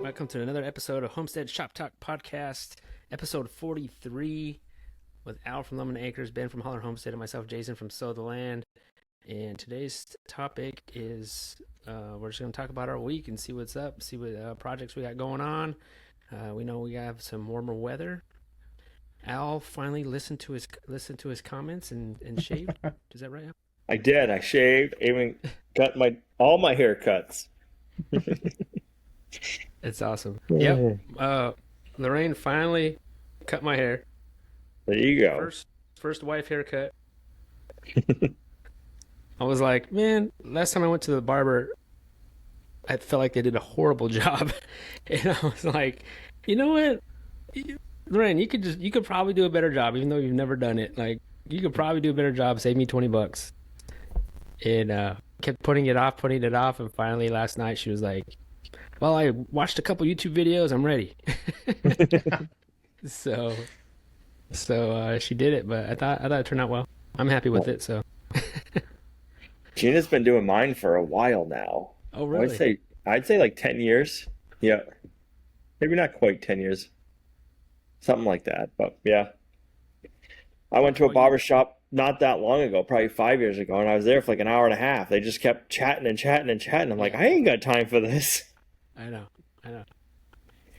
Welcome to another episode of Homestead Shop Talk podcast, episode 43, with Al from Lumnah Acres, Ben from Hollar Homestead, and myself, Jason from Sow the Land. And today's topic is we're just going to talk about our week and see what's up, see what projects we got going on. We know we have some warmer weather. Al finally listened to his comments and shaved. Is that right, Al? I did. I shaved, even got all my haircuts. It's awesome. Yep. Lorraine finally cut my hair. There you go. First wife haircut. I was like, man, last time I went to the barber, I felt like they did a horrible job. And I was like, you know what? Lorraine, you could probably do a better job, even though you've never done it. Like, you could probably do a better job, save me $20. And kept putting it off, and finally last night she was like, well, I watched a couple YouTube videos, I'm ready. So she did it, but I thought it turned out well. I'm happy with it, so. Gina's been doing mine for a while now. Oh, really? I'd say like 10 years. Yeah. Maybe not quite 10 years. Something like that, but yeah. I went to a barber shop not that long ago, probably 5 years ago, and I was there for like an hour and a half. They just kept chatting and chatting and chatting. I'm like, I ain't got time for this. I know.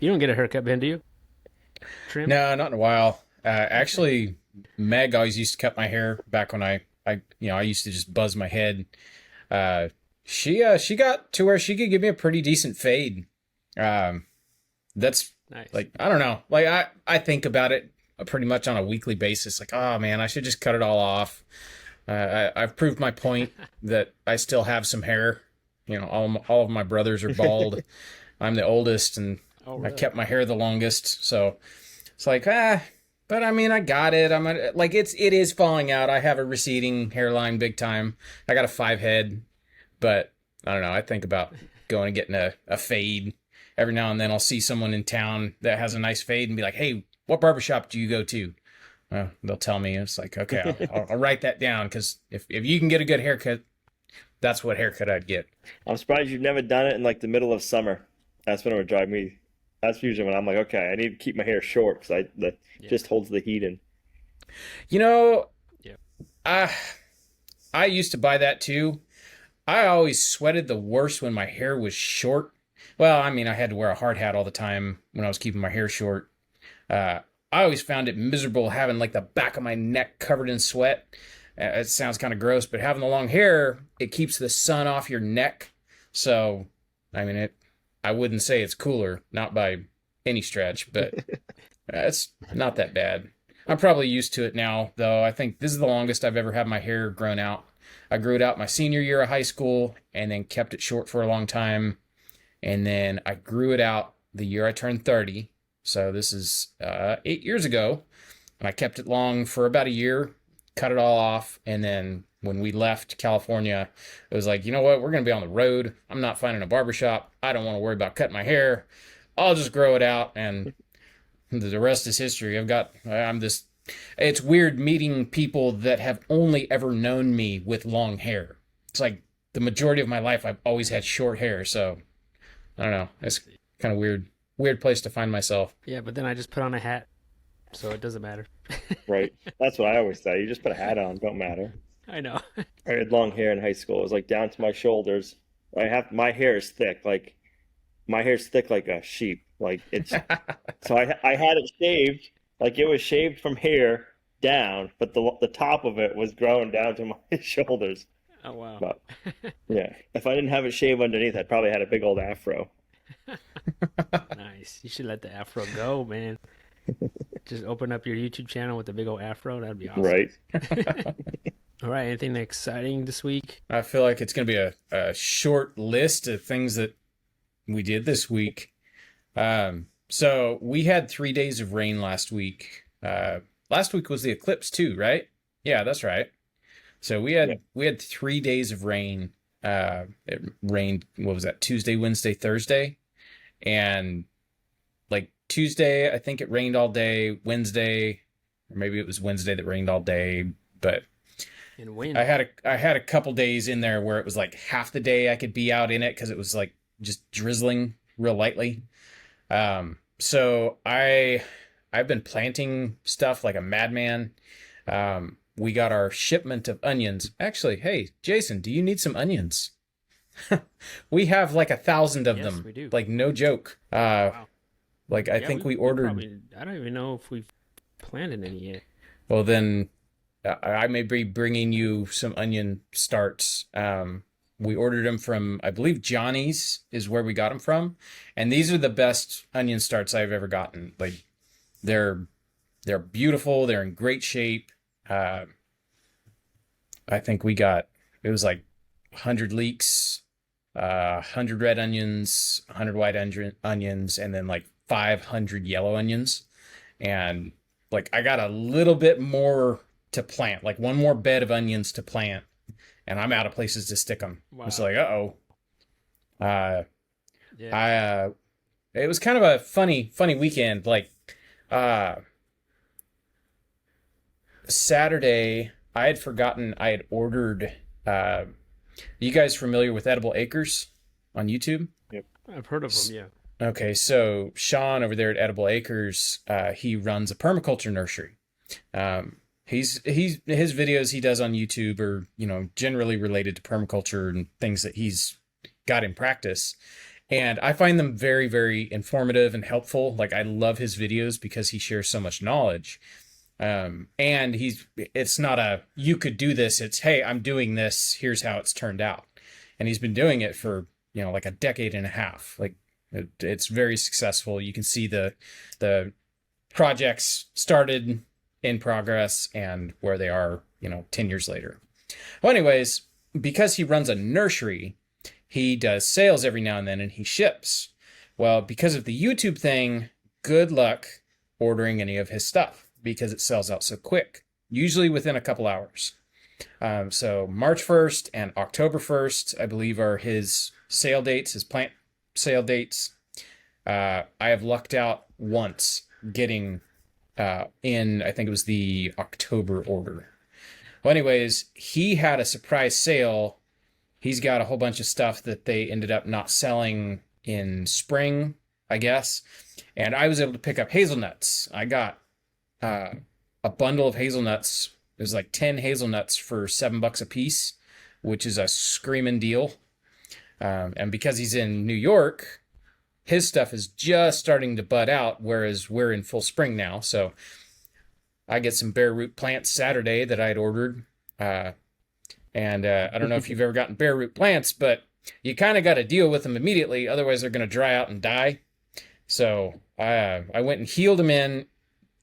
You don't get a haircut, Ben, do you? Trim? No, not in a while. Actually, Meg always used to cut my hair back when I used to just buzz my head. She got to where she could give me a pretty decent fade. That's nice. Like, I don't know. Like I think about it pretty much on a weekly basis. Like, oh man, I should just cut it all off. I've proved my point that I still have some hair. You know, all of my brothers are bald. I'm the oldest, and really? I kept my hair the longest. So it's like, but I mean, I got it. It is falling out. I have a receding hairline big time. I got a 5 head, but I don't know. I think about going and getting a fade. Every now and then I'll see someone in town that has a nice fade and be like, hey, what barbershop do you go to? They'll tell me. It's like, okay, I'll write that down, because if you can get a good haircut, that's what haircut I'd get. I'm surprised you've never done it in like the middle of summer. That's when it would drive me. That's usually when I'm like, okay, I need to keep my hair short because just holds the heat in. You know, yeah. I used to buy that too. I always sweated the worst when my hair was short. Well, I mean, I had to wear a hard hat all the time when I was keeping my hair short. I always found it miserable having like the back of my neck covered in sweat. It sounds kind of gross, but having the long hair, it keeps the sun off your neck. So, I mean, I wouldn't say it's cooler, not by any stretch, but it's not that bad. I'm probably used to it now, though. I think this is the longest I've ever had my hair grown out. I grew it out my senior year of high school and then kept it short for a long time. And then I grew it out the year I turned 30. So this is 8 years ago. And I kept it long for about a year, cut it all off. And then when we left California, it was like, you know what? We're going to be on the road. I'm not finding a barbershop. I don't want to worry about cutting my hair. I'll just grow it out. And the rest is history. It's weird meeting people that have only ever known me with long hair. It's like the majority of my life, I've always had short hair. So I don't know. It's kind of weird place to find myself. Yeah, but then I just put on a hat, so it doesn't matter. Right. That's what I always say. You just put a hat on, don't matter. I know. I had long hair in high school. It was like down to my shoulders. My hair is thick. Like my hair's thick like a sheep. Like it's so I had it shaved. Like it was shaved from here down, but the top of it was growing down to my shoulders. Oh, wow. But yeah, if I didn't have it shaved underneath, I'd probably had a big old afro. Nice. You should let the afro go, man. Just open up your YouTube channel with the big old afro. That'd be awesome. Right. All right. Anything exciting this week? I feel like it's going to be a short list of things that we did this week. So we had 3 days of rain last week. Last week was the eclipse too, right? Yeah, that's right. So we had 3 days of rain. It rained, what was that, Tuesday, Wednesday, Thursday? And like Tuesday, I think it rained all day. Wednesday, or maybe it was Wednesday that rained all day. But And wind. I had a couple days in there where it was like half the day I could be out in it because it was like just drizzling real lightly. So I've been planting stuff like a madman. We got our shipment of onions. Actually, hey, Jason, do you need some onions? We have like 1,000 of Yes, them. we do. Like no joke. Wow. Like I think we ordered. I don't even know if we've planted any yet. Well, then I may be bringing you some onion starts. We ordered them from, I believe Johnny's is where we got them from, and these are the best onion starts I've ever gotten. Like they're beautiful. They're in great shape. I think it was like 100 leeks, 100 red onions, 100 white onions, and then like 500 yellow onions. And like I got a little bit more to plant, like one more bed of onions to plant, and I'm out of places to stick them. Wow. It's like, uh-oh. Yeah. It was kind of a funny weekend. Like, Saturday, I had forgotten I had ordered. You guys familiar with Edible Acres on YouTube? Yep. I've heard of them, yeah. Okay, so Sean over there at Edible Acres, he runs a permaculture nursery. His videos he does on YouTube are, generally related to permaculture and things that he's got in practice. And I find them very, very informative and helpful. Like I love his videos because he shares so much knowledge. And it's not you could do this. It's, hey, I'm doing this. Here's how it's turned out. And he's been doing it for, like a decade and a half. Like it's very successful. You can see the projects started, in progress, and where they are, 10 years later. Well, anyways, because he runs a nursery, he does sales every now and then and he ships. Well, because of the YouTube thing, good luck ordering any of his stuff because it sells out so quick, usually within a couple hours. So March 1st and October 1st, I believe, are his sale dates, his plant sale dates. I have lucked out once getting in, I think it was the October order. Well, anyways, he had a surprise sale. He's got a whole bunch of stuff that they ended up not selling in spring, I guess. And I was able to pick up hazelnuts. I got a bundle of hazelnuts. It was like 10 hazelnuts for $7 a piece, which is a screaming deal. And because he's in New York, his stuff is just starting to bud out, whereas we're in full spring now. So I get some bare root plants Saturday that I'd ordered. I don't know if you've ever gotten bare root plants, but you kind of got to deal with them immediately. Otherwise, they're going to dry out and die. So I went and healed them in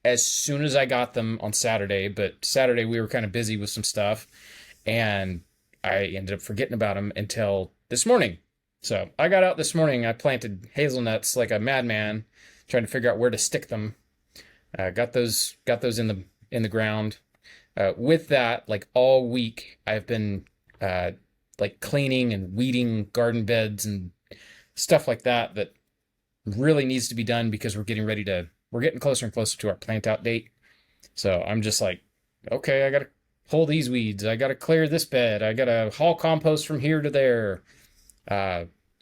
as soon as I got them on Saturday. But Saturday, we were kind of busy with some stuff. And I ended up forgetting about them until this morning. So I got out this morning. I planted hazelnuts like a madman, trying to figure out where to stick them. Got those in the ground. With that, like all week, I've been like cleaning and weeding garden beds and stuff like that really needs to be done because we're getting closer and closer to our plant out date. So I'm just like, okay, I got to pull these weeds. I got to clear this bed. I got to haul compost from here to there.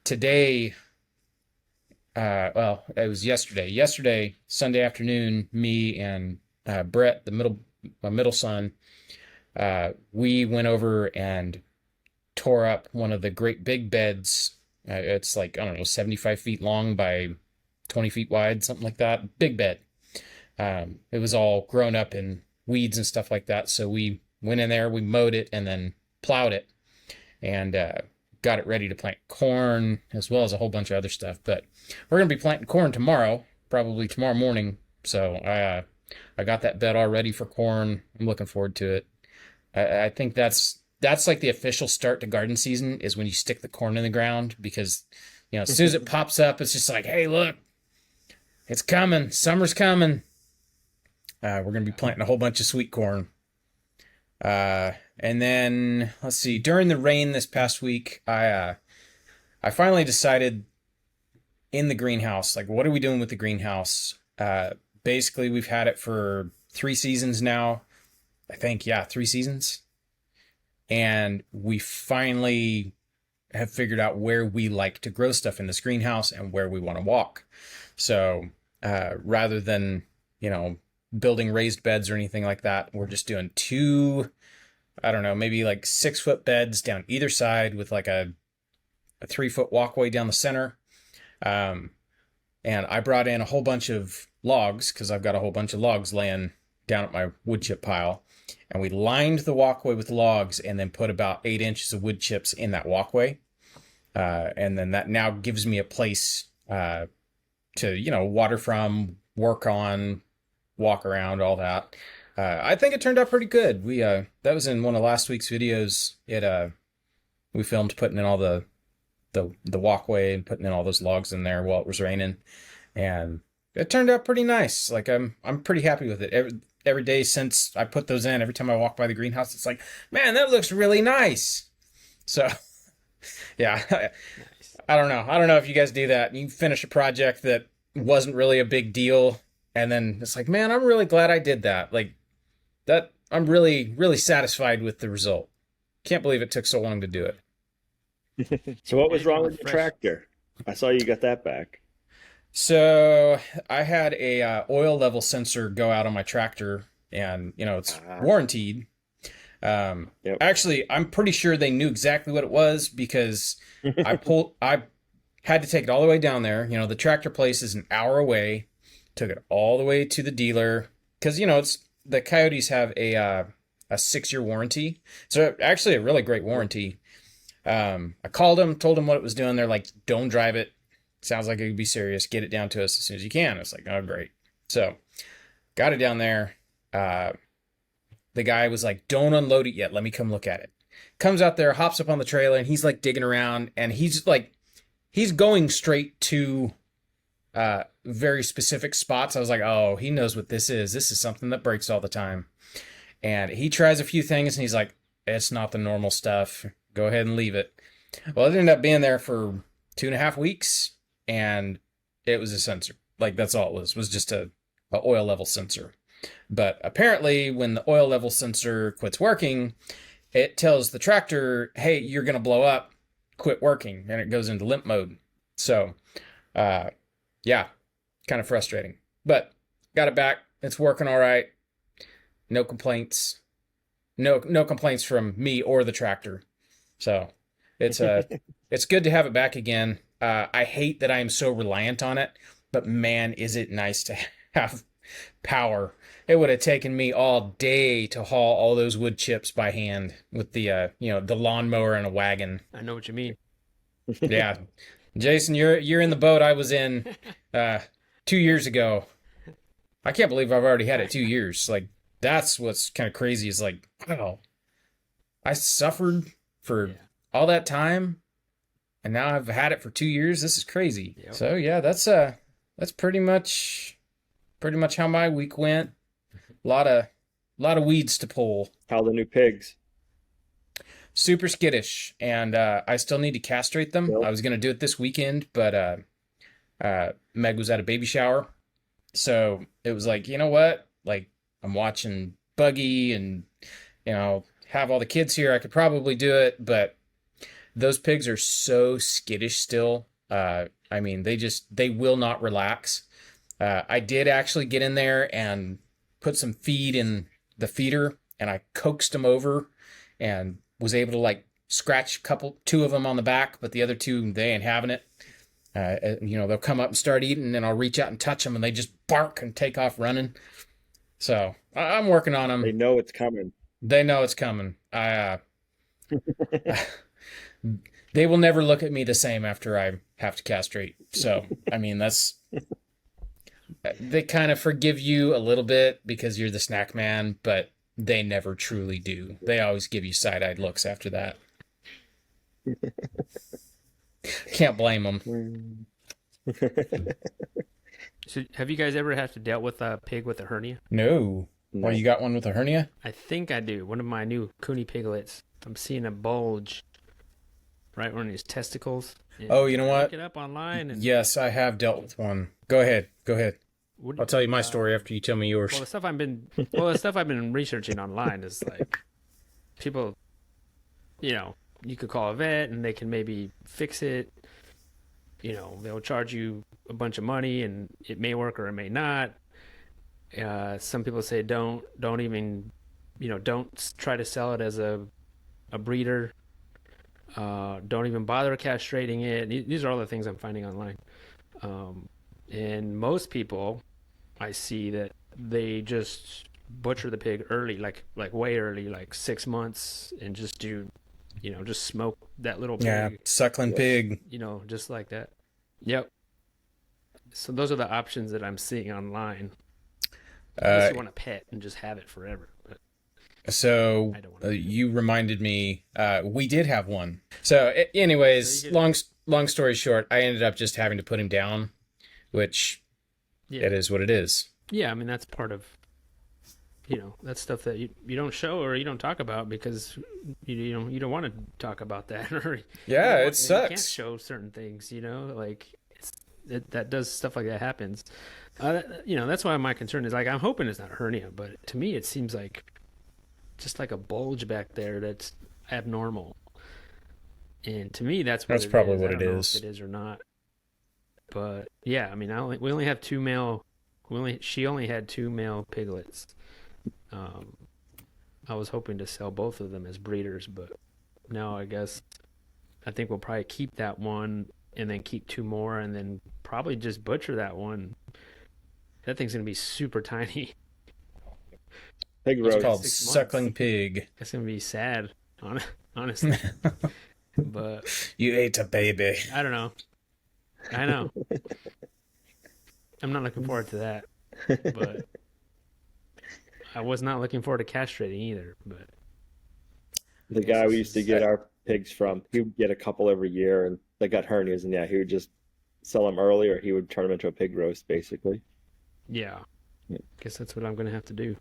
Today, well, it was yesterday. Yesterday, Sunday afternoon, me and Brett, my middle son, we went over and tore up one of the great big beds. It's like, I don't know, 75 feet long by 20 feet wide, something like that. Big bed. It was all grown up in weeds and stuff like that. So we went in there, we mowed it, and then plowed it. And got it ready to plant corn as well as a whole bunch of other stuff. But we're going to be planting corn tomorrow, probably tomorrow morning. So I got that bed all ready for corn. I'm looking forward to it. I think that's like the official start to garden season is when you stick the corn in the ground because, as soon as it pops up, it's just like, hey, look, it's coming. Summer's coming. We're going to be planting a whole bunch of sweet corn. And then let's see, during the rain this past week, I finally decided in the greenhouse, like, what are we doing with the greenhouse? Basically we've had it for 3 seasons now. I think, 3 seasons. And we finally have figured out where we like to grow stuff in this greenhouse and where we want to walk. So rather than, building raised beds or anything like that, we're just doing 2, I don't know, maybe like 6-foot beds down either side with like a 3-foot walkway down the center. And I brought in a whole bunch of logs because I've got a whole bunch of logs laying down at my wood chip pile. And we lined the walkway with logs and then put about 8 inches of wood chips in that walkway. And then that now gives me a place to, water from, work on, walk around, all that. I think it turned out pretty good. We that was in one of last week's videos. We filmed putting in all the walkway and putting in all those logs in there while it was raining, and it turned out pretty nice. Like I'm pretty happy with it. Every day since I put those in, every time I walk by the greenhouse, it's like, man, that looks really nice. So yeah, Nice. I don't know if you guys do that. You finish a project that wasn't really a big deal, and then it's like, man, I'm really glad I did that. Like that, I'm really, really satisfied with the result. Can't believe it took so long to do it. So what was wrong with the tractor? I saw you got that back. So I had a oil level sensor go out on my tractor, and it's warranted. Yep. Actually, I'm pretty sure they knew exactly what it was because I had to take it all the way down there. The tractor place is an hour away. Took it all the way to the dealer because it's the Coyotes have a 6-year warranty. So actually a really great warranty. I called them, told them what it was doing. They're like, don't drive it. Sounds like it could be serious. Get it down to us as soon as you can. It's like, oh, great. So got it down there. The guy was like, don't unload it yet. Let me come look at it. Comes out there, hops up on the trailer, and he's like digging around, and he's going straight to very specific spots. I was like, oh, he knows what this is. This is something that breaks all the time. And he tries a few things, and he's like, it's not the normal stuff. Go ahead and leave it. Well, it ended up being there for 2.5 weeks, and it was a sensor. Like, that's all it was just a oil level sensor. But apparently, when the oil level sensor quits working, it tells the tractor, hey, you're going to blow up, quit working, and it goes into limp mode. So, yeah, kind of frustrating. But got it back. It's working all right. No complaints. No complaints from me or the tractor. So it's it's good to have it back again. I hate that I am so reliant on it, but man, is it nice to have power. It would have taken me all day to haul all those wood chips by hand with the the lawnmower and a wagon. I know what you mean. Yeah. Jason, you're in the boat I was in 2 years ago. I can't believe I've already had it 2 years. Like, that's what's kind of crazy is like, wow, I suffered for all that time, and now I've had it for 2 years. This is crazy. Yep. So yeah, that's pretty much how my week went. A lot of weeds to pull. How the new pigs? Super skittish, and I still need to castrate them. Yep. I was gonna do it this weekend, but Meg was at a baby shower, so it was like, you know what? Like, I'm watching Buggy, and have all the kids here. I could probably do it, but those pigs are so skittish still. I mean, they will not relax. I did actually get in there and put some feed in the feeder, and I coaxed them over and was able to like scratch two of them on the back, but the other two, they ain't having it. They'll come up and start eating, and then I'll reach out and touch them, and they just bark and take off running. So I'm working on them. They know it's coming. They know it's coming. They will never look at me the same after I have to castrate. So, I mean, they kind of forgive you a little bit because you're the snack man, but they never truly do. They always give you side-eyed looks after that. Can't blame them. So, have you guys ever had to deal with a pig with a hernia? No. No. Well, you got one with a hernia? I think I do. One of my new Cooney piglets. I'm seeing a bulge right on his testicles. Oh, you know what? Look it up online. And Yes, I have dealt with one. Go ahead. What- I'll tell you my story after you tell me yours. Well, the stuff I've been researching online is like people, you could call a vet and they can maybe fix it. They'll charge you a bunch of money and it may work or it may not. Some people say don't even, don't try to sell it as a breeder. Don't even bother castrating it. These are all the things I'm finding online. And most people, I see that they just butcher the pig early, like way early, like 6 months, and just do, just smoke that little pig. Yeah, suckling pig. Just like that. Yep. So those are the options that I'm seeing online. Unless you want to pet and just have it forever. But so you reminded me, we did have one. So anyways, long story short, I ended up just having to put him down, which it is what it is. Yeah, I mean, that's part of, that's stuff that you don't show or you don't talk about because you don't want to talk about that. Or it sucks. You can't show certain things, like that does stuff like that happens. That's why my concern is, like, I'm hoping it's not a hernia, but to me it seems like just like a bulge back there that's abnormal. And to me, that's probably what I don't it know is. if it is or not. But yeah, I mean, we only have two male. She only had two male piglets. I was hoping to sell both of them as breeders, but no, I think we'll probably keep that one and then keep two more and then probably just butcher that one. That thing's gonna be super tiny. Pig It's roast. called suckling pig. That's gonna be sad, honestly. But you ate a baby. I don't know. I know. I'm not looking forward to that, but I was not looking forward to castrating either. But The guy we used to get our pigs from, he would get a couple every year, and they got hernias, and yeah, he would just sell them early, or he would turn them into a pig roast, basically. yeah, guess that's what I'm gonna have to do.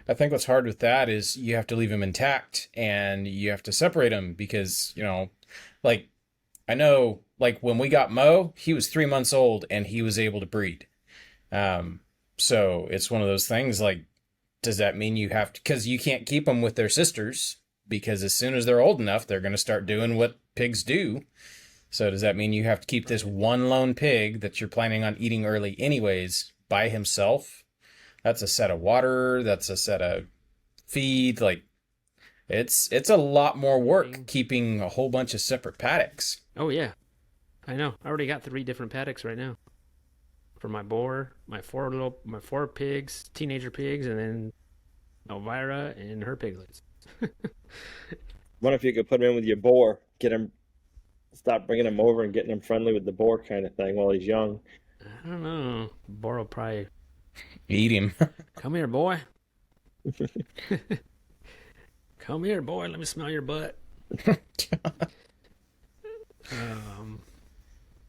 I think what's hard with that is you have to leave them intact and you have to separate them because, like, I know, like, when we got Mo, he was 3 months old and he was able to breed. So it's one of those things, like, does that mean you have to, because you can't keep them with their sisters, because as soon as they're old enough, they're going to start doing what pigs do. So does that mean you have to keep this one lone pig that you're planning on eating early anyways by himself? That's a set of water. That's a set of feed. Like, it's a lot more work keeping a whole bunch of separate paddocks. Oh yeah, I know. I already got 3 different paddocks right now for my boar, my 4 pigs, teenager pigs, and then Elvira and her piglets. What if you could put him in with your boar, stop bringing him over and getting him friendly with the boar kind of thing while he's young? I don't know. Boar will probably Eat him. come here, boy. Come here, boy. Let me smell your butt.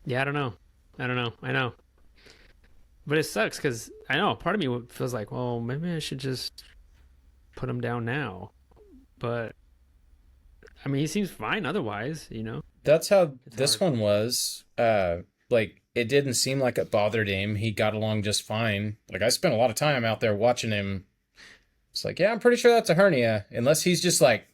Yeah, I don't know. I know. But it sucks because I know part of me feels like, well, maybe I should just put him down now. But I mean, he seems fine otherwise, That's how It's this hard. one was. Like, it didn't seem like it bothered him. He got along just fine. Like, I spent a lot of time out there watching him. It's like, yeah, I'm pretty sure that's a hernia, unless he's just like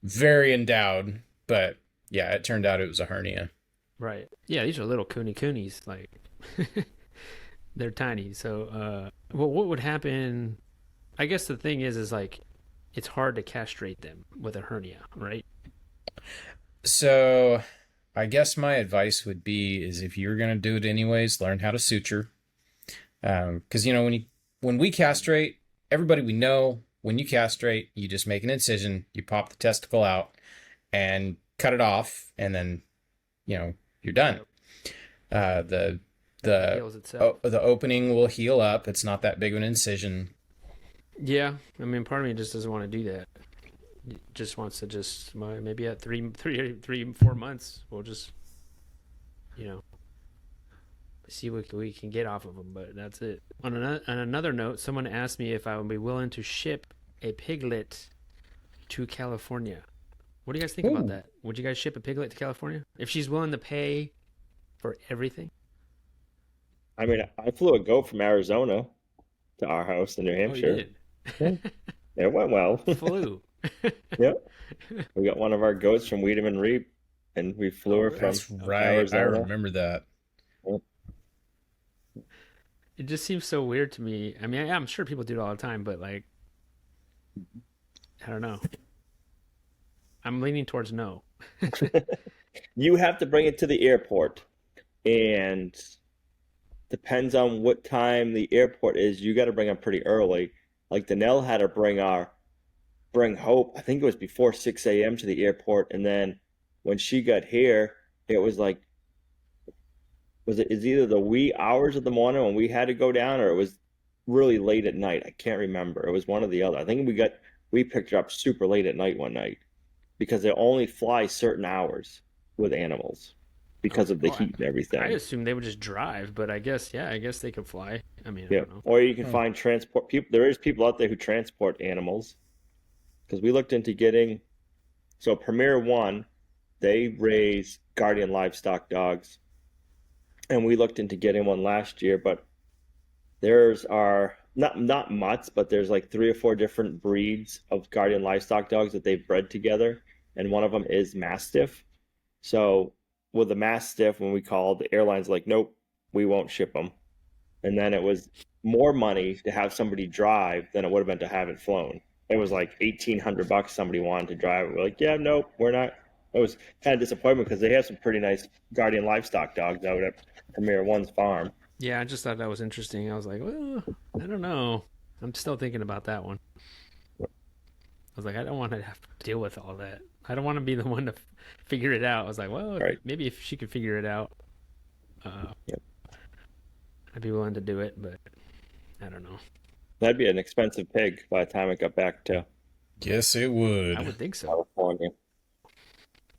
very endowed. But yeah, it turned out it was a hernia. Right. Yeah, these are little coonies. Like, they're tiny. So, well, what would happen? I guess the thing is like, it's hard to castrate them with a hernia, right? So I guess my advice would be is if you're going to do it anyways, learn how to suture. Because, when we castrate, everybody we know, when you castrate, you just make an incision, you pop the testicle out and cut it off, and then, you're done. The Heals itself. the opening will heal up. It's not that big of an incision. Yeah, I mean, part of me just doesn't want to do that. It just wants to maybe at 4 months, we'll just, see what we can get off of them. But that's it. On another note, someone asked me if I would be willing to ship a piglet to California. What do you guys think about that? Would you guys ship a piglet to California if she's willing to pay for everything? I mean, I flew a goat from Arizona to our house in New Oh, you Hampshire. did. It went well. Flew. Yep. We got one of our goats from Wiedemann Reap, and we flew Oh, her really? from That's right. I Arizona. remember that. Yep. It just seems so weird to me. I mean, I'm sure people do it all the time, but like, I don't know. I'm leaning towards no. You have to bring it to the airport, and depends on what time the airport is. You got to bring them pretty early. Like Danelle had to bring Hope. I think it was before 6 a.m. to the airport, and then when she got here, it was like is either the wee hours of the morning when we had to go down, or it was really late at night. I can't remember. It was one or the other. I think we picked her up super late at night one night because they only fly certain hours with animals because of the Oh, heat and I everything. assume they would just drive, but I guess, yeah, I guess they could fly. I mean, I Yeah. don't know. Or you can Hmm. find transport people. There is people out there who transport animals because we looked into getting. So Premier One, they raise guardian livestock dogs, and we looked into getting one last year, but there's are not mutts, but there's like 3 or 4 different breeds of guardian livestock dogs that they've bred together, and one of them is Mastiff. So with the Mastiff, when we called, the airline's like, nope, we won't ship them. And then it was more money to have somebody drive than it would have been to have it flown. It was like $1,800 somebody wanted to drive it. We're like, yeah, nope, we're not. It was kind of disappointment because they have some pretty nice guardian livestock dogs out at Premier One's farm. Yeah, I just thought that was interesting. I was like, well, I don't know. I'm still thinking about that one. I was like, I don't want to have to deal with all that. I don't want to be the one to figure it out. I was like, well, Right. maybe if she could figure it out, uh, Yep. I'd be willing to do it, but I don't know. That'd be an expensive pig by the time it got back to Yes, it I would. would think so. California.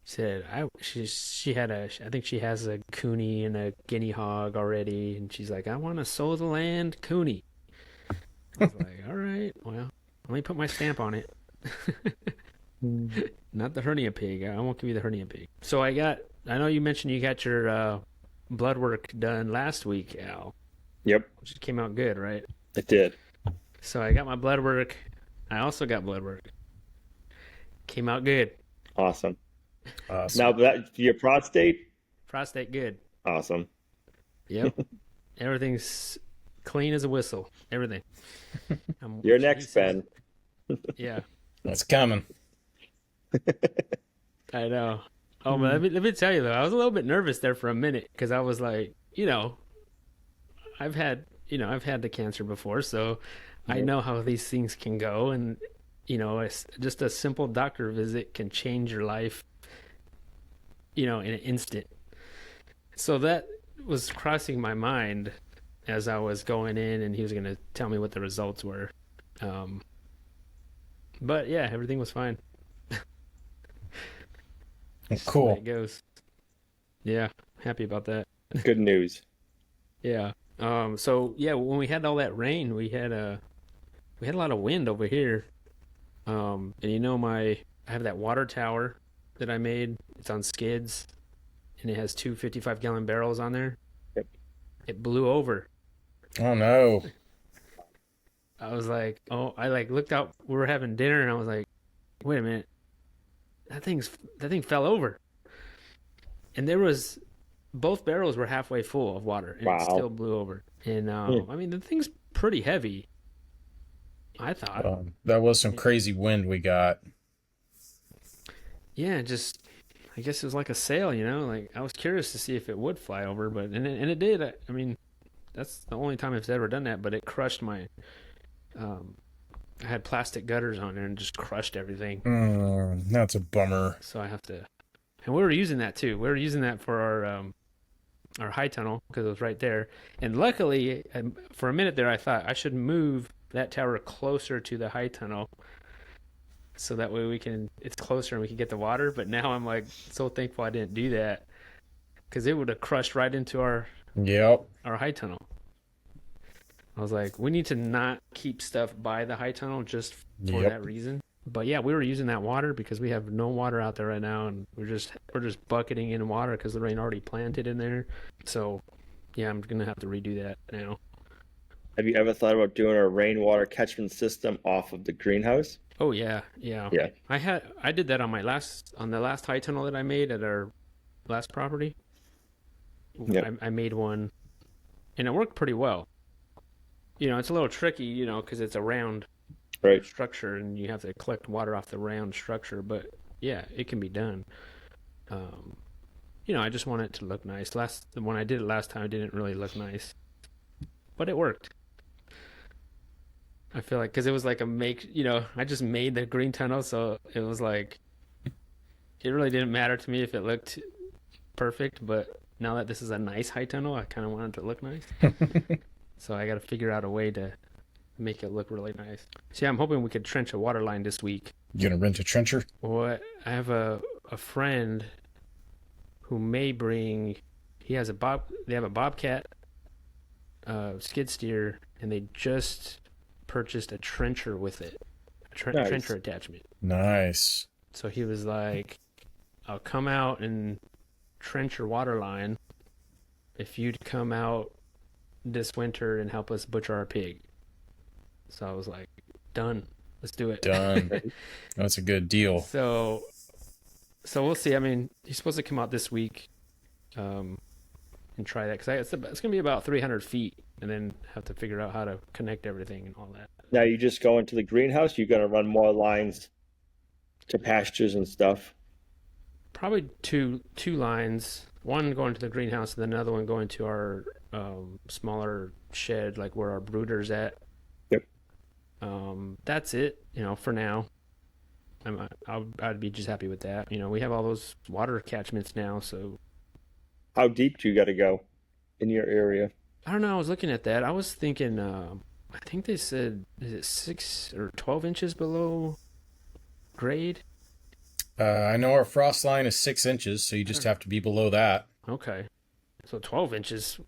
Said she had I think she has a Cooney and a guinea hog already, and she's like, I want to sow the land Cooney. I was like, all right, well, let me put my stamp on it. Not the hernia pig. I won't give you the hernia pig. So I know you mentioned you got your blood work done last week, Al, Yep, which came out good, right? it did. So I got my blood work. I also got blood work. Came out good. Awesome. Awesome. Now that your prostate, Prostate good. awesome. Yep. Everything's clean as a whistle. Everything. Your next, Jesus. Ben. Yeah, That's coming. I know. Oh, but let me tell you though, I was a little bit nervous there for a minute because I was like, I've had the cancer before, so I Yep. know how these things can go, and it's just a simple doctor visit can change your life, in an instant. So that was crossing my mind as I was going in, and he was going to tell me what the results were. But yeah, everything was fine. Just the way Cool. it goes. Yeah, happy about that. Good news. Yeah. So yeah, when we had all that rain, we had a lot of wind over here. And I have that water tower that I made. It's on skids, and it has two 55-gallon barrels on there. Yep. It blew over. Oh no. I was like, oh, I like looked out. We were having dinner, and I was like, wait a minute, that thing fell over, and both barrels were halfway full of water, and it still Wow. blew over. And Hmm. I mean, the thing's pretty heavy, I thought. That was some crazy wind we got. Yeah, just I guess it was like a sail, Like I was curious to see if it would fly over, but and it did. I mean, that's the only time it's ever done that. But it crushed my. I had plastic gutters on there and just crushed everything. That's a bummer. So I have to. And we were using that too. We were using that for our high tunnel because it was right there. And luckily, for a minute there, I thought I should move that tower closer to the high tunnel. So that way it's closer and we can get the water. But now I'm like so thankful I didn't do that because it would have crushed right into our Yep. high tunnel. I was like, we need to not keep stuff by the high tunnel just for Yep. that reason. But yeah, we were using that water because we have no water out there right now, and we're just bucketing in water because the rain already planted in there. So yeah, I'm gonna have to redo that now. Have you ever thought about doing a rainwater catchment system off of the greenhouse? Oh yeah, yeah. Yeah. I did that on the last high tunnel that I made at our last property. Yep. I made one, and it worked pretty well. It's a little tricky, because it's a round Right. structure, and you have to collect water off the round structure. But yeah, it can be done. Um, I just want it to look nice. When I did it last time, it didn't really look nice, but it worked. I feel like because it was like I just made the green tunnel, so it was like it really didn't matter to me if it looked perfect. But now that this is a nice high tunnel, I kind of want it to look nice. So I got to figure out a way to make it look really nice. So yeah, I'm hoping we could trench a water line this week. You gonna rent a trencher? Well, I have a friend who may bring. He has They have a bobcat, skid steer, and they just purchased a trencher with it, Nice. trencher attachment. Nice. So he was like, "I'll come out and trench your water line if you'd come out this winter and help us butcher our pig." So I was like, "Done. Let's do it." Done. That's a good deal. So we'll see. I mean, he's supposed to come out this week, and try that because it's gonna be about 300 feet, and then have to figure out how to connect everything and all that. Now you just go into the greenhouse. You're gonna run more lines to pastures and stuff. Probably two lines. One going to the greenhouse, and then another one going to our smaller shed, like where our brooder's at. Yep. That's it. For now. I'd be just happy with that. We have all those water catchments now, so How deep do you got to go in your area? I don't know. I was looking at that. I was thinking. I think they said is it 6 or 12 inches below grade? I know our frost line is 6 inches, so you just have to be below that. Okay, so 12 inches.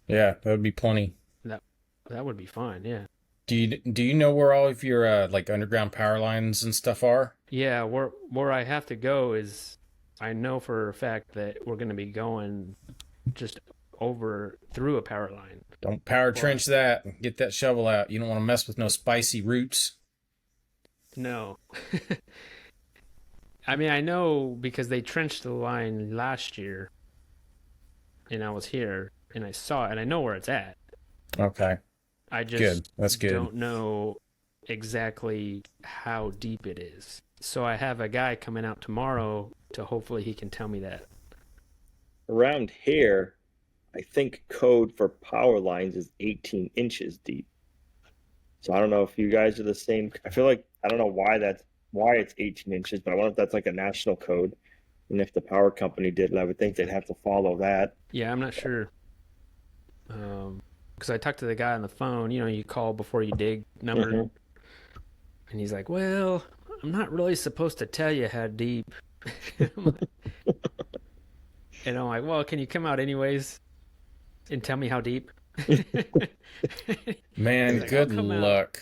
Yeah, that would be plenty. That would be fine. Yeah. Do you know where all of your like underground power lines and stuff are? Yeah. Where I have to go is, I know for a fact that we're going to be going just over through a power line. Don't power trench that. Get that shovel out. You don't want to mess with no spicy roots. No. I mean, I know because they trenched the line last year, and I was here, and I saw it, and I know where it's at. Okay. I just Good. That's good. don't know exactly how deep it is. So I have a guy coming out tomorrow to hopefully he can tell me that. Around here, I think code for power lines is 18 inches deep. So I don't know if you guys are the same. I feel like I don't know why it's 18 inches, but I wonder if that's like a national code. And if the power company did, I would think they'd have to follow that. Yeah, I'm not sure. Because I talked to the guy on the phone. You call before you dig number. Mhm. And he's like, "Well, I'm not really supposed to tell you how deep." And I'm like, "Well, can you come out anyways and tell me how deep?" Man, like, good "I'll come out." luck.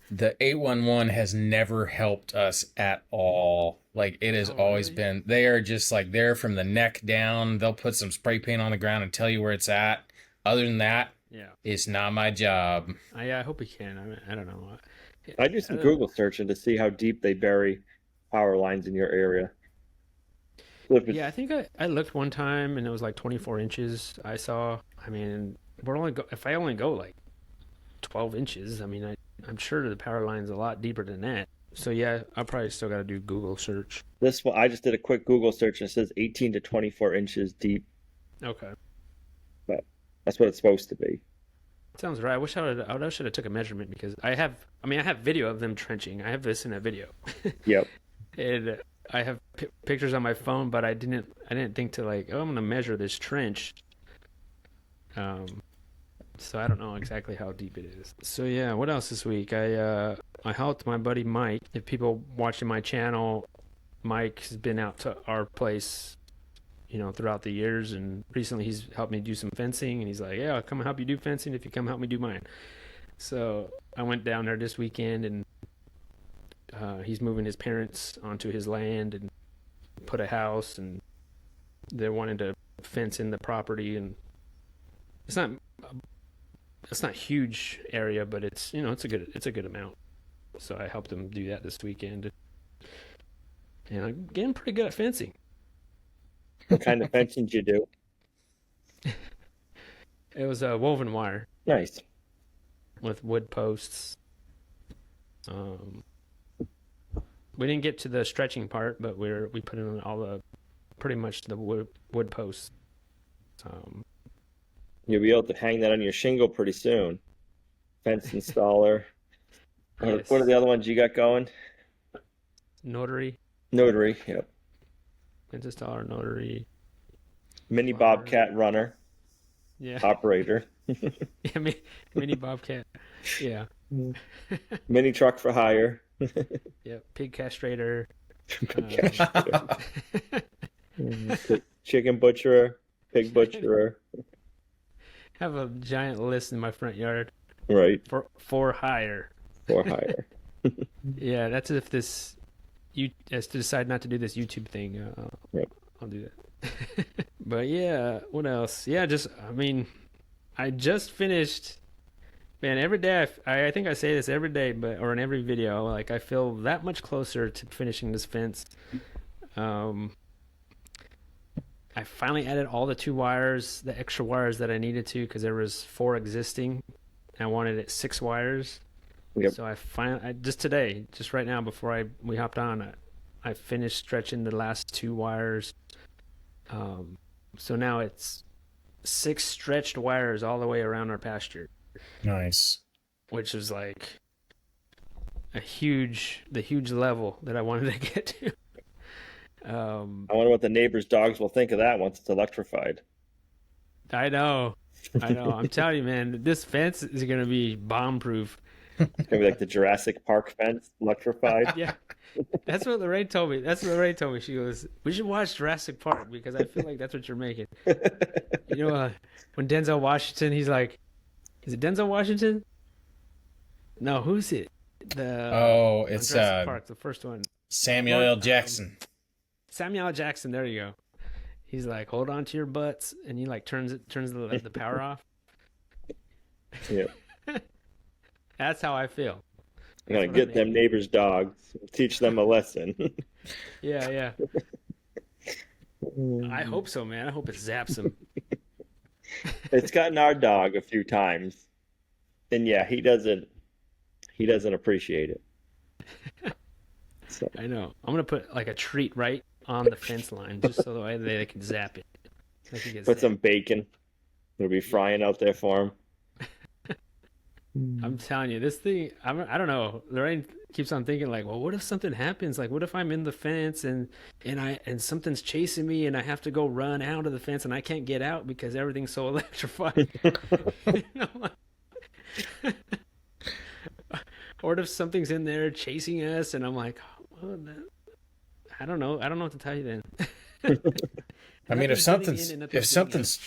The 811 has never helped us at all. Like, it has Oh, always really? been, they are just like there from the neck down. They'll put some spray paint on the ground and tell you where it's at. Other than that, Yeah. it's not my job. I hope he can. I mean, I don't know. I do some Google searching to see how deep they bury power lines in your area. So if it's- Yeah, I think I looked one time and it was like 24 inches. I saw. I mean, if I only go like 12 inches, I mean, I'm sure the power line's a lot deeper than that. So yeah, I probably still got to do Google search. This one, I just did a quick Google search and it says 18 to 24 inches deep. Okay, But that's what it's supposed to be. sounds right. I should have took a measurement because I have video of them trenching. I have this in a video. Yep. And I have pictures on my phone, but I didn't think to like, oh, I'm gonna measure this trench. So I don't know exactly how deep it is. So yeah, what else this week? I helped my buddy Mike. If people watching my channel, Mike has been out to our place, throughout the years, and recently he's helped me do some fencing. And he's like, "Yeah, I'll come help you do fencing if you come help me do mine." So I went down there this weekend, and he's moving his parents onto his land and put a house, and they're wanting to fence in the property, and it's not huge area, but it's it's a good amount. So I helped him do that this weekend. And I'm getting pretty good at fencing. What kind of fencing did you do? It was a woven wire Nice. with wood posts. We didn't get to the stretching part, but we put in all the pretty much the wood posts. You'll be able to hang that on your shingle pretty soon. Fence installer. Yes. What are the other ones you got going? Notary, Notary. Yep. fence installer, notary. Mini Wire. Bobcat runner. Yeah, Operator. yeah, mini bobcat. Yeah, Mini truck for hire. yeah, pig castrator. Chicken butcherer. Pig butcherer. Have a giant list in my front yard Right. for hire. For hire. Yeah, that's if you has to decide not to do this YouTube thing. Yep. I'll do that. But yeah, what else? Yeah, I just finished. Man, every day I think I say this every day, or in every video, like I feel that much closer to finishing this fence. I finally added all the 2 wires, the extra wires that I needed to, because there was 4 existing. I wanted it 6 wires. Yep. So just today, just right now before we hopped on, I finished stretching the last 2 wires. So now it's 6 stretched wires all the way around our pasture, Nice. which is like the huge level that I wanted to get to. I wonder what the neighbors' dogs will think of that once it's electrified. I know. I'm telling you, man, this fence is gonna be bomb-proof. It's gonna be like the Jurassic Park fence, electrified. Yeah, that's what Lorraine told me. She goes, "We should watch Jurassic Park because I feel like that's what you're making." You know, when Denzel Washington, he's like, "Is it Denzel Washington?" No, who's it? It's Jurassic Park, the first one. Samuel L. Jackson. Samuel L. Jackson. There you go. He's like, "Hold on to your butts," and he like turns the power off. Yeah. That's how I feel. I'm gonna get them neighbors' dogs, teach them a lesson. Yeah. I hope so, man. I hope it zaps him. It's gotten our dog a few times, and yeah, he doesn't appreciate it. So. I know. I'm gonna put like a treat right on the fence line, just so that they can zap it. So Put some bacon. It'll be frying out there for him. I'm telling you, this thing. I don't know. Lorraine keeps on thinking like, well, what if something happens? Like, what if I'm in the fence and something's chasing me and I have to go run out of the fence and I can't get out because everything's so electrified. Or if something's in there chasing us and I'm like, well, I don't know. I don't know what to tell you then. I mean, if something's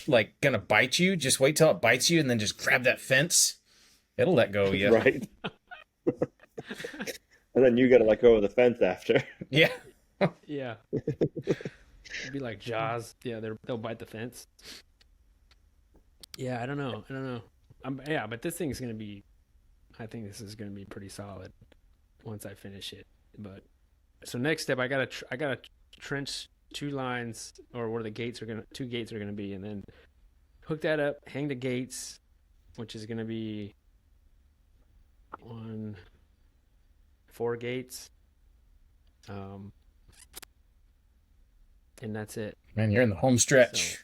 like gonna bite you, just wait till it bites you and then just grab that fence. It'll let go of you. Right. And then you got to let go of the fence after. Yeah. Yeah. It'd be like Jaws. Yeah, they'll bite the fence. Yeah, I don't know. Yeah, but this thing's gonna be. I think this is gonna be pretty solid once I finish it. But so next step, I gotta trench 2 lines, or where the gates are 2 gates are gonna be, and then hook that up, hang the gates, which is gonna be 4 gates, and that's it. Man, you're in the home stretch. So,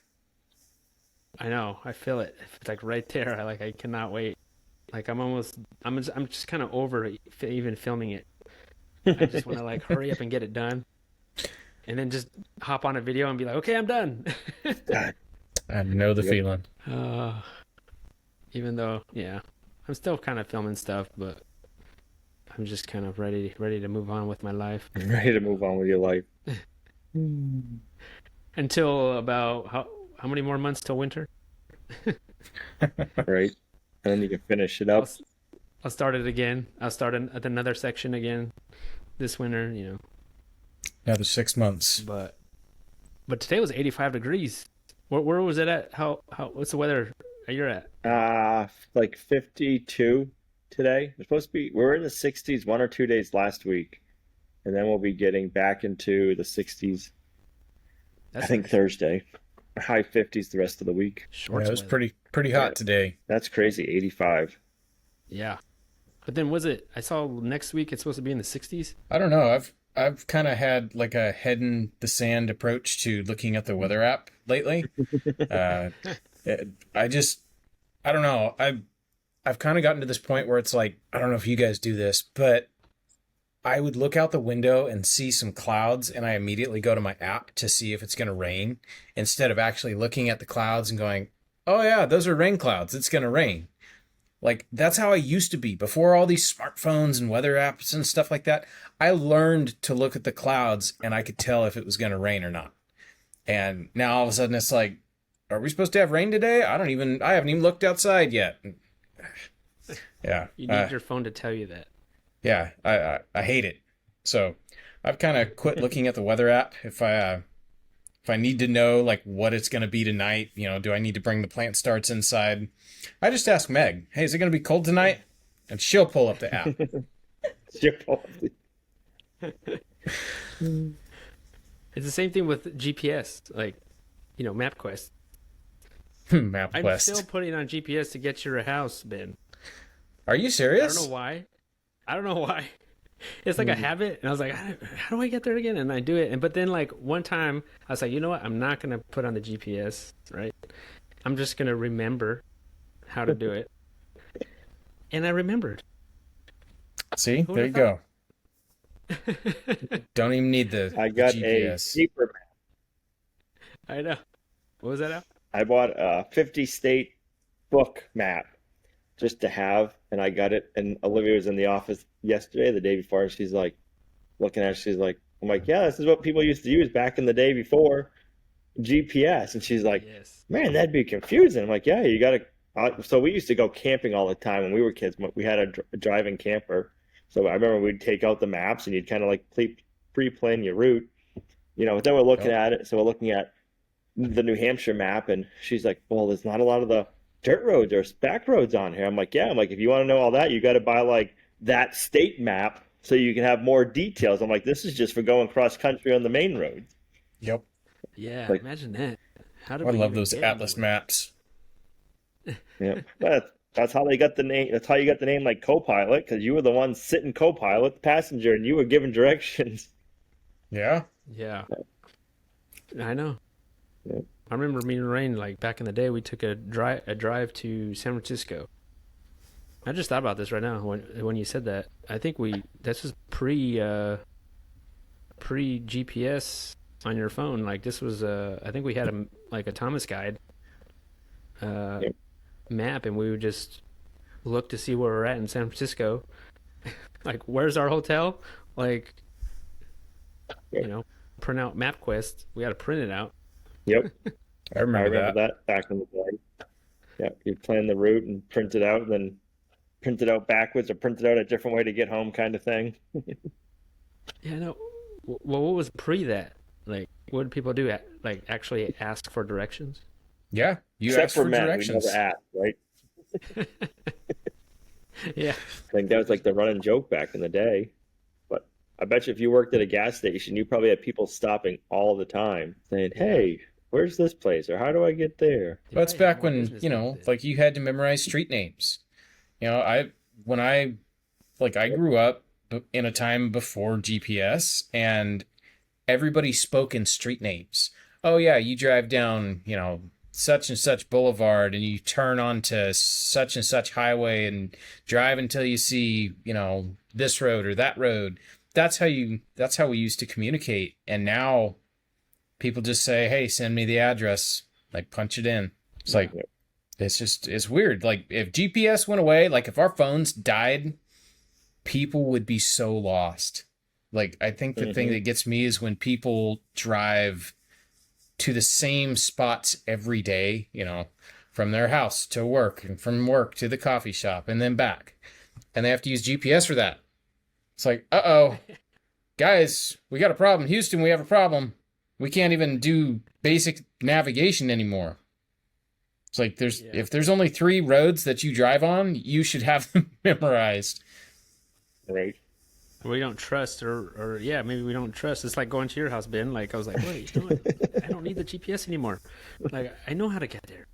I know. I feel it. It's like right there. I cannot wait. Like I'm just kind of over even filming it. I just want to like hurry up and get it done, and then just hop on a video and be like, okay, I'm done. I know the feeling. Even though, yeah, I'm still kind of filming stuff, but I'm just kind of ready to move on with my life. Ready to move on with your life. Until about how many more months till winter? Right. And then you can finish it up. I'll start it again. I'll start at another section again this winter, you know. Another 6 months. But today was 85 degrees. Where was it at? What's the weather you're at? Like 52. today. We're supposed to be, we were in the 60s 1 or 2 days last week, and then we'll be getting back into the 60s, That's I think nice. Thursday. High 50s the rest of the week. Yeah, Shorts it was weather. pretty hot today. That's crazy. 85. Yeah. But then was it? I saw next week it's supposed to be in the 60s. I don't know. I've kind of had like a head in the sand approach to looking at the weather app lately. Uh, I don't know. I've kind of gotten to this point where it's like, I don't know if you guys do this, but I would look out the window and see some clouds, and I immediately go to my app to see if it's going to rain instead of actually looking at the clouds and going, oh yeah, those are rain clouds. It's going to rain. Like, that's how I used to be before all these smartphones and weather apps and stuff like that. I learned to look at the clouds and I could tell if it was going to rain or not. And now all of a sudden it's like, are we supposed to have rain today? I haven't even looked outside yet. Yeah. You need your phone to tell you that. Yeah, I hate it. So I've kind of quit looking at the weather app. If I need to know like what it's going to be tonight, do I need to bring the plant starts inside? I just ask Meg, hey, is it going to be cold tonight? And she'll pull up the app. It's the same thing with GPS, like, MapQuest. I'm MapQuest. still putting on GPS to get your house, Ben. Are you I serious? don't know why. It's like a habit, and I was like, how do I get there again? And I do it, but then like one time I was like, you know what? I'm not gonna put on the GPS, right? I'm just gonna remember how to do it, and I remembered. See, Who there you would've go. Don't even need the I got GPS. a cheaper map. I know. What was that out? I bought a 50 state book map just to have, and I got it. And Olivia was in the office yesterday, the day before, and she's like looking at it, she's like, I'm like, yeah, this is what people used to use back in the day before GPS. And she's like, Yes. man, that'd be confusing. I'm like, yeah, you gotta. So we used to go camping all the time when we were kids. We had a driving camper, so I remember we'd take out the maps and you'd kind of like pre-plan your route, But then we're looking Yep. at it, so we're looking at the New Hampshire map, and she's like, well, there's not a lot of the dirt roads or back roads on here. I'm like, yeah. I'm like, if you want to know all that, you got to buy like that state map so you can have more details. I'm like, this is just for going cross country on the main roads. Yep. Yeah. Like- Imagine that. How did I we love even those get atlas anywhere? maps. Yeah, that's how they got the name. That's how you got the name like co-pilot, because you were the one sitting co-pilot, the passenger, and you were giving directions. Yeah. Yeah. I know. Yeah. I remember me and Rain, like back in the day, we took a drive to San Francisco. I just thought about this right now when you said that. I think this was pre GPS on your phone. Like this was I think we had a Thomas guide Yep. map, and we would just look to see where we're at in San Francisco. Like, where's our hotel? Like, Yep. print out MapQuest. We had to print it out. Yep, I I remember remember that. that back in the day. Yeah, you'd plan the route and print it out, and then print it out backwards or print it out a different way to get home, kind of thing. Yeah, no. Well, what was pre that? Like, what did people do? Like, actually ask for directions? Yeah. You Except asked for for men, we directions. never asked, right? Yeah. I think that was like the running joke back in the day. But I bet you if you worked at a gas station, you probably had people stopping all the time saying, Yeah. hey, where's this place? Or how do I get there? They Well, it's probably had back more when, business back then. like you had to memorize street names. When I grew up in a time before GPS, and everybody spoke in street names. Oh yeah, you drive down, such and such boulevard, and you turn onto such and such highway and drive until you see, this road or that road. That's how we used to communicate. And now people just say, hey, send me the address, like punch it in. It's like, it's weird. Like if GPS went away, like if our phones died, people would be so lost. Like I think the thing that gets me is when people drive to the same spots every day, from their house to work and from work to the coffee shop and then back. And they have to use GPS for that. It's like, uh-oh, guys, we got a problem. Houston, we have a problem. We can't even do basic navigation anymore. It's like Yeah. if there's only 3 roads that you drive on, you should have them memorized. Right. We don't trust, or yeah, maybe we don't trust. It's like going to your house, Ben. Like I was like, wait, you know what? I don't need the GPS anymore. Like I know how to get there.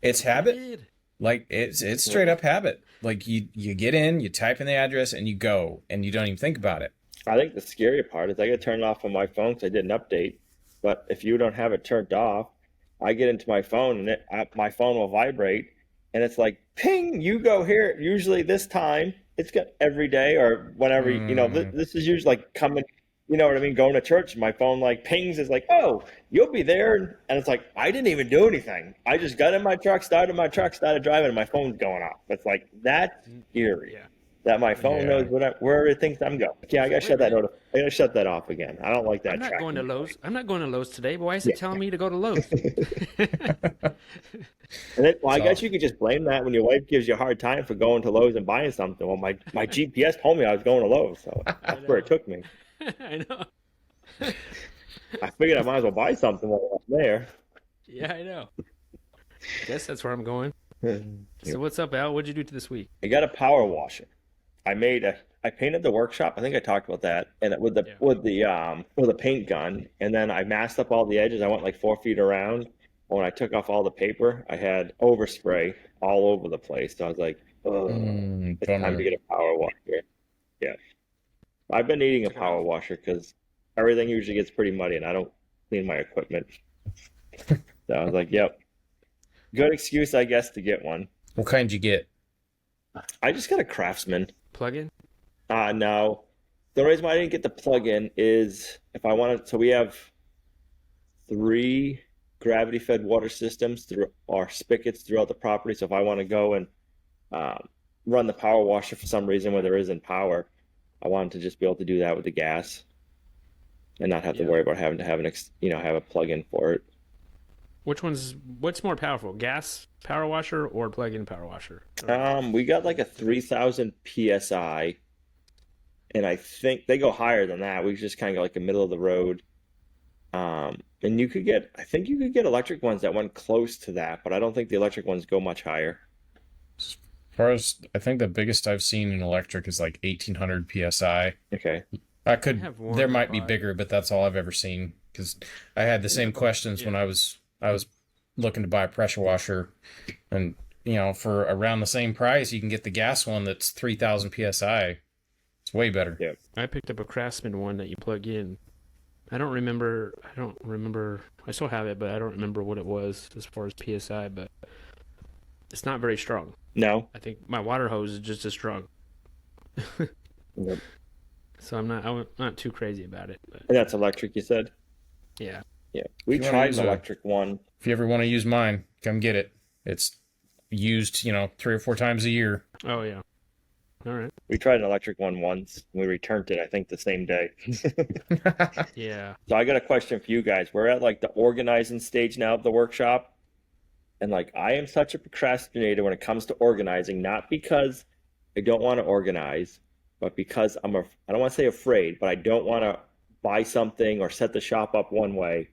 It's I habit. did. Like it's straight up habit. Like you get in, you type in the address, and you go, and you don't even think about it. I think the scary part is I get turned off on my phone because I did an update. But if you don't have it turned off, I get into my phone and my phone will vibrate, and it's like, ping, you go here. Usually this time, it's got every day or whenever, this is usually like coming, you know what I mean? Going to church, my phone like pings. Is like, oh, you'll be there. And it's like, I didn't even do anything. I just got in my truck, started driving, and my phone's going off. It's like, that's eerie. Yeah. That my phone knows where it thinks I'm going. Yeah, I gotta shut that I gotta shut that off again. I don't like that. I'm not tracking. going to Lowe's. I'm not going to Lowe's today. But why is it telling me to go to Lowe's? And then, I guess you could just blame that when your wife gives you a hard time for going to Lowe's and buying something. Well, my GPS told me I was going to Lowe's, so that's where it took me. I know. I figured I might as well buy something while I was there. Yeah, I know. Guess that's where I'm going. So what's up, Al? What'd you do this week? I got a power washer. I painted the workshop. I think I talked about that, and with the paint gun, and then I masked up all the edges. I went like 4 feet around. When I took off all the paper, I had overspray all over the place. So I was like, oh, it's time to get a power washer. Yeah. I've been needing a power washer because everything usually gets pretty muddy and I don't clean my equipment. So I was like, yep. Good excuse, I guess, to get one. What kind did you get? I just got a Craftsman. Plug-in? No. The reason why I didn't get the plug-in is if I wanted, so we have 3 gravity-fed water systems through our spigots throughout the property. So if I want to go and run the power washer for some reason where there isn't power, I wanted to just be able to do that with the gas and not have to worry about having to have have a plug-in for it. What's more powerful, gas power washer or plug-in power washer? We got like a 3,000 PSI, and I think they go higher than that. We just kind of got like a middle of the road. And I think you could get electric ones that went close to that, but I don't think the electric ones go much higher. As far as I think the biggest I've seen in electric is like 1,800 PSI. Okay. There might be bigger, but that's all I've ever seen. Because I had the same questions when I was looking to buy a pressure washer, and for around the same price, you can get the gas one that's 3,000 PSI. It's way better. Yeah. I picked up a Craftsman one that you plug in. I don't remember. I still have it, but I don't remember what it was as far as PSI. But it's not very strong. No. I think my water hose is just as strong. Yep. So I'm not too crazy about it. But And that's electric, you said? yeah. Yeah. We If you wanna tried use an a- electric one. If you ever want to use mine, come get it. It's used, 3 or 4 times a year. Oh yeah. All right. We tried an electric one once. We returned it, I think, the same day. Yeah. So I got a question for you guys. We're at like the organizing stage now of the workshop. And like I am such a procrastinator when it comes to organizing, not because I don't want to organize, but because I don't want to say afraid, but I don't want to buy something or set the shop up one way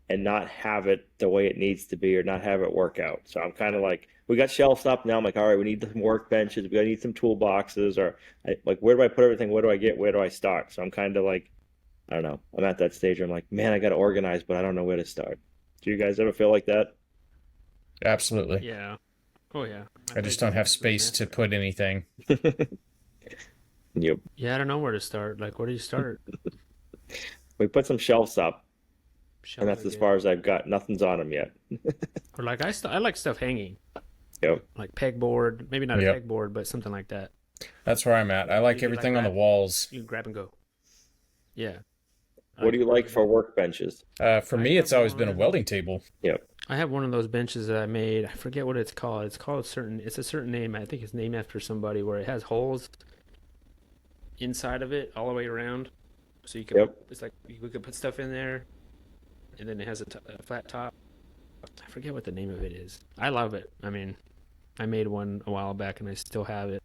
and not have it the way it needs to be or not have it work out. So I'm kind of like, we got shelves up now. I'm like, all right, we need some workbenches. We need some toolboxes, or like, where do I put everything? What do I get? Where do I start? So I'm kind of like, I don't know. I'm at that stage where I'm like, man, I got to organize, but I don't know where to start. Do you guys ever feel like that? Absolutely. Yeah. Oh yeah. I just don't have space to put anything. Yep. Yeah, I don't know where to start. Like, where do you start? We put some shelves up, and that's Shelves as are far as I've got. Nothing's on them yet. good. Or like I like stuff hanging. Yep. Like pegboard, maybe not Yep. a pegboard, but something like that. That's where I'm at. I like You like everything on the that? walls. You can grab and go. Yeah. What do you like for workbenches? For me, it's always been a welding table. Yep. I have one of those benches that I made. I forget what it's called. It's a certain name. I think it's named after somebody, where it has holes inside of it all the way around. So you can, Yep. it's like we could put stuff in there, and then it has a flat top. I forget what the name of it is. I love it. I mean, I made one a while back and I still have it.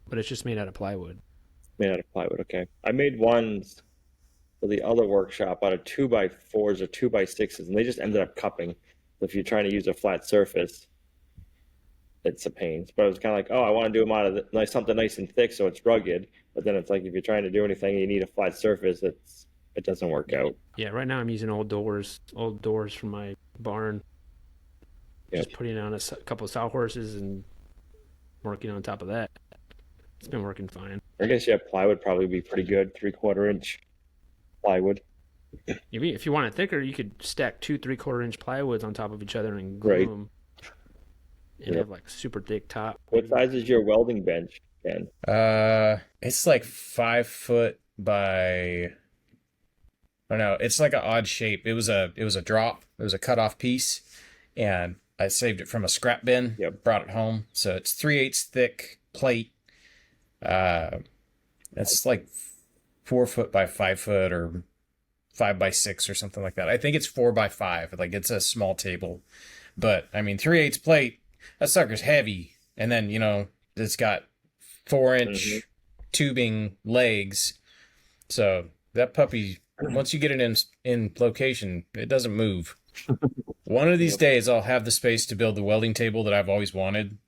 But it's just made out of plywood. Made out of plywood. Okay. I made ones for the other workshop out of 2x4s or 2x6s, and they just ended up cupping. If you're trying to use a flat surface, it's a pain. But it was kind of like, oh, I want to do them out of something nice and thick so it's rugged. But then it's like if you're trying to do anything, you need a flat surface. It doesn't work out. Yeah, right now I'm using old doors from my barn. Yep. Just putting on a couple of sawhorses and working on top of that. It's been working fine. I guess plywood probably be pretty good, 3/4 inch plywood. If you want it thicker, you could stack 2 3/4 inch plywoods on top of each other and glue them. And have like super thick top. What size is your welding bench, Ken? It's like 5 foot by. Oh no, it's like an odd shape. It was a drop. It was a cut off piece, and I saved it from a scrap bin. Yep. Brought it home. So it's 3/8 thick plate. It's like 4 foot by 5 foot or 5 by 6 or something like that. I think it's 4 by 5. Like it's a small table, but I mean 3/8 plate. That sucker's heavy, and then it's got 4-inch tubing legs. So that puppy, once you get it in location, it doesn't move. One of these days, I'll have the space to build the welding table that I've always wanted.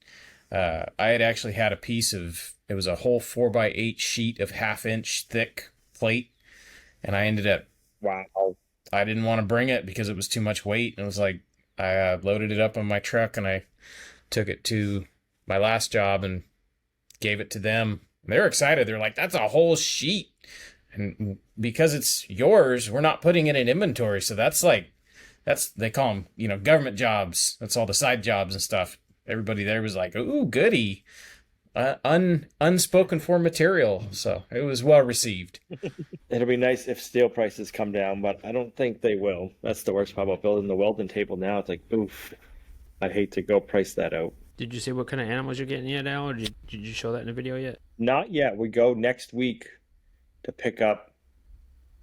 I had actually had a piece of, it was a whole 4x8 sheet of 1/2 inch thick plate, and I ended up, I didn't want to bring it because it was too much weight, and it was like, I loaded it up on my truck, and I took it to my last job and gave it to them. They're excited. They're like, that's a whole sheet. And because it's yours, we're not putting it in inventory. So they call them, government jobs. That's all the side jobs and stuff. Everybody there was like, ooh, goody. Unspoken for material. So it was well received. It'll be nice if steel prices come down, but I don't think they will. That's the worst part about building the welding table now. It's like, oof, I'd hate to go price that out. Did you say what kind of animals you're getting yet, Al? Or did you show that in the video yet? Not yet. We go next week to pick up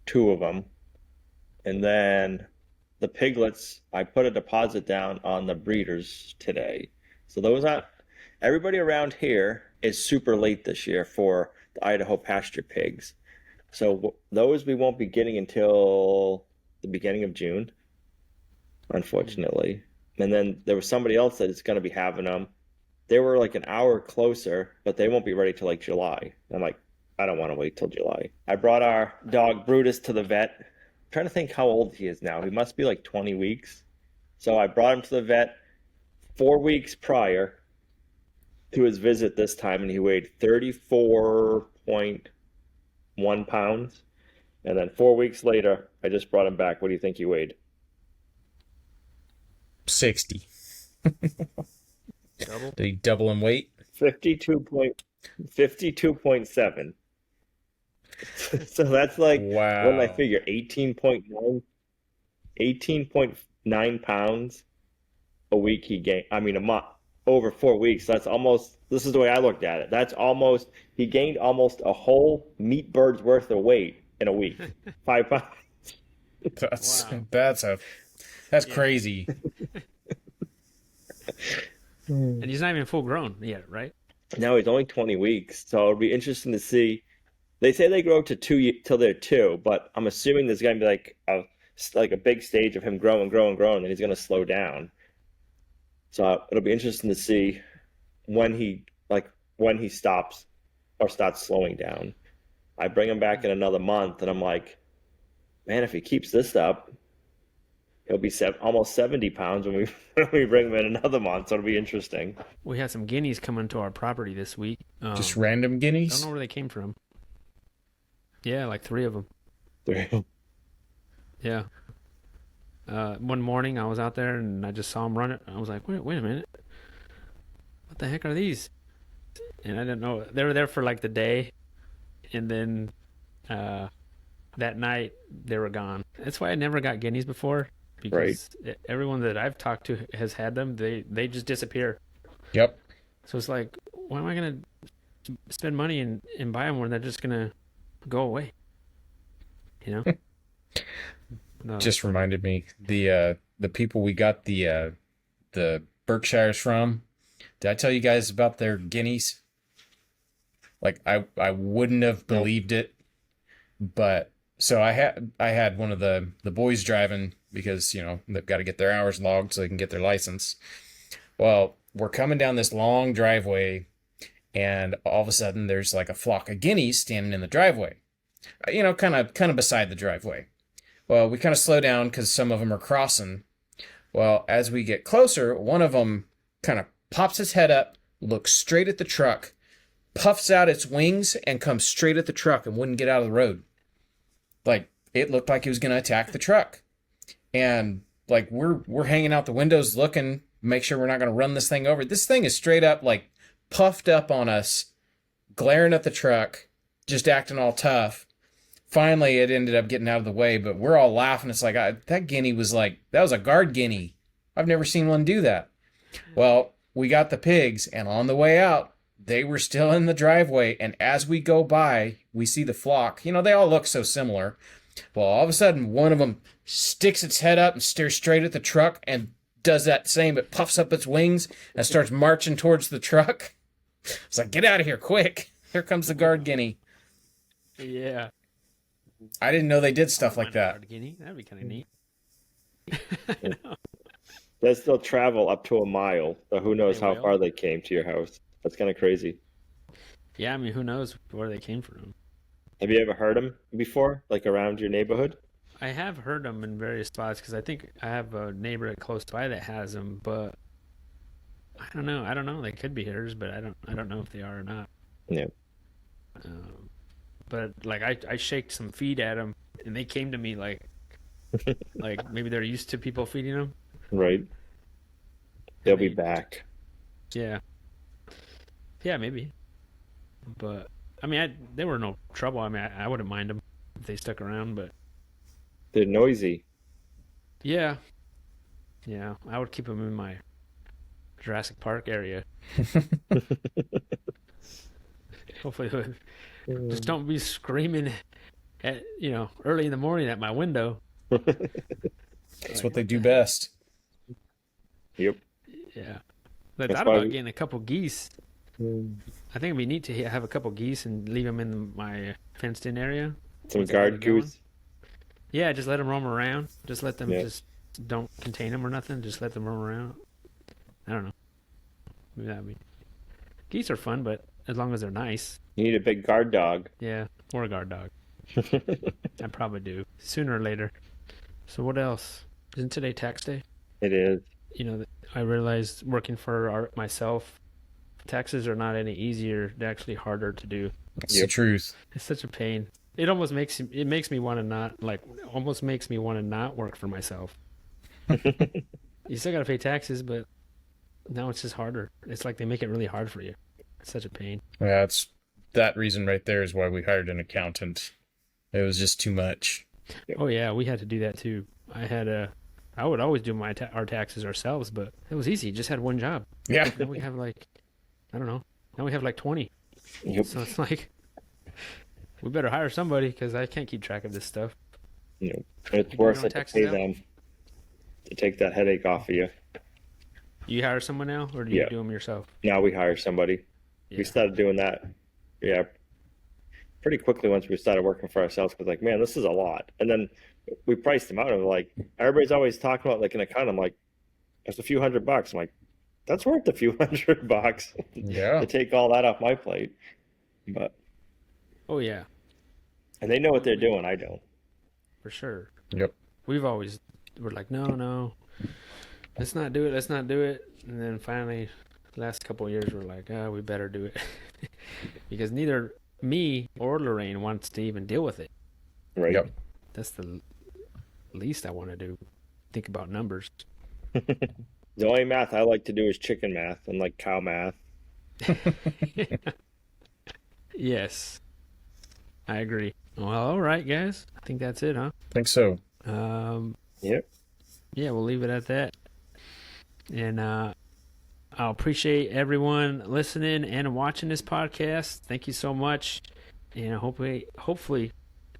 2 of them. And then the piglets, I put a deposit down on the breeders today. So those aren't, everybody around here is super late this year for the Idaho pasture pigs. So those we won't be getting until the beginning of June, unfortunately. And then there was somebody else that is going to be having them. They were like an hour closer, but they won't be ready till like July. I'm like, I don't want to wait till July. I brought our dog Brutus to the vet. I'm trying to think how old he is now. He must be like 20 weeks. So I brought him to the vet 4 weeks prior to his visit this time, and he weighed 34.1 pounds. And then 4 weeks later, I just brought him back. What do you think he weighed? 60. Double? Did he double in weight? 52.7. So that's like, wow. What did I figure? 18.9 pounds a week he gained. I mean, a month, over 4 weeks. That's almost, this is the way I looked at it. That's almost, he gained almost a whole meat bird's worth of weight in a week. 5 pounds. That's crazy. And he's not even full grown yet, right? No, he's only 20 weeks. So it'll be interesting to see. They say they grow to 2 till they're 2, but I'm assuming there's going to be like a big stage of him growing, and then he's going to slow down. So it'll be interesting to see when he stops or starts slowing down. I bring him back in another month, and I'm like, man, if he keeps this up, he'll be almost 70 pounds when we bring him in another month. So it'll be interesting. We had some guineas coming to our property this week. Just random guineas? I don't know where they came from. Yeah, like 3 of them. 3. Yeah. One morning I was out there and I just saw them run it. I was like, wait a minute. What the heck are these? And I didn't know. They were there for like the day. And then that night they were gone. That's why I never got guineas before. Because everyone that I've talked to has had them. They just disappear. Yep. So it's like, why am I going to spend money and buy them when they're just going to go away? No. Just reminded me the people we got the Berkshires from. Did I tell you guys about their guineas? Like I wouldn't have believed it, but so I had one of the boys driving because, they've got to get their hours logged so they can get their license. Well, we're coming down this long driveway, and all of a sudden there's like a flock of guineas standing in the driveway, kind of beside the driveway. Well, we kind of slow down because some of them are crossing. Well, as we get closer, one of them kind of pops its head up, looks straight at the truck, puffs out its wings, and comes straight at the truck and wouldn't get out of the road. Like, it looked like he was going to attack the truck. And, like, we're hanging out the windows looking, make sure we're not going to run this thing over. This thing is straight up, like, puffed up on us, glaring at the truck, just acting all tough. Finally, it ended up getting out of the way, but we're all laughing. It's like, that guinea was like, that was a guard guinea. I've never seen one do that. Well, we got the pigs, and on the way out, they were still in the driveway, and as we go by, we see the flock. They all look so similar. Well, all of a sudden, one of them sticks its head up and stares straight at the truck and does that same. It puffs up its wings and starts marching towards the truck. It's like, get out of here, quick. Here comes the guard guinea. Yeah. I didn't know they did stuff like that. Guard guinea. That'd be kind of neat. They still travel up to a mile, so who knows They how will. far they came to your house. That's kind of crazy. Yeah, I mean, who knows where they came from? Have you ever heard them before, like around your neighborhood? I have heard them in various spots because I think I have a neighbor close by that has them, but I don't know. They could be hers, but I don't know if they are or not. Yeah. But like I shaked some feed at them, and they came to me like maybe they're used to people feeding them. Right. They'll be back. Yeah. Yeah, maybe. But I mean, they were no trouble. I mean, I wouldn't mind them if they stuck around, but They're noisy. yeah, I would keep them in my Jurassic Park area. Hopefully, just don't be screaming at early in the morning at my window. That's what they do best. Yep. Yeah, I That's thought why about we- getting a couple geese. I think it'd be neat to have a couple geese and leave them in my fenced-in area. Some Once they get guard going. goose. Yeah, just let them roam around. Just let them Yeah. just don't contain them or nothing. Just let them roam around. I don't know. Maybe that'd be. Geese are fun, but as long as they're nice. You need a big guard dog. Yeah, or a guard dog. I probably do sooner or later. So what else? Isn't today tax day? It is. I realized working for myself, taxes are not any easier. They're actually harder to do. That's Yep. the truth. It's such a pain. It almost makes me want to not work for myself. You still got to pay taxes, but now it's just harder. It's like they make it really hard for you. It's such a pain. Yeah, it's that reason right there is why we hired an accountant. It was just too much. Yep. Oh yeah, we had to do that too. I would always do our taxes ourselves, but it was easy. Just had one job. Yeah. Now we have I don't know. Now we have 20. Yep. So it's like we better hire somebody because I can't keep track of this stuff. It's You do worth your own it to taxes pay now? them to take that headache off of you. You hire someone now, or do you Yeah. do them yourself? Now we hire somebody. Yeah. We started doing that. Yeah. Pretty quickly once we started working for ourselves, because like, man, this is a lot. And then we priced them out and like, everybody's always talking about like an account. I'm like, it's a few $100. I'm like, that's worth a few $100 Yeah. to take all that off my plate. But, Oh yeah, and they know what they're doing. I don't. for sure. Yep. We're like, no, let's not do it. And then finally, last couple of years, we're like, we better do it because neither me or Lorraine wants to even deal with it. Right. Yep. That's the least I want to do. Think about numbers. The only math I like to do is chicken math and like cow math. Yes, I agree. Well, all right, guys. I think that's it, huh? Think so. Yep. Yeah, we'll leave it at that. And I'll appreciate everyone listening and watching this podcast. Thank you so much. And hopefully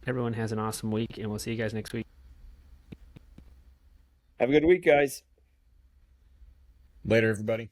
everyone has an awesome week, and we'll see you guys next week. Have a good week, guys. Later, everybody.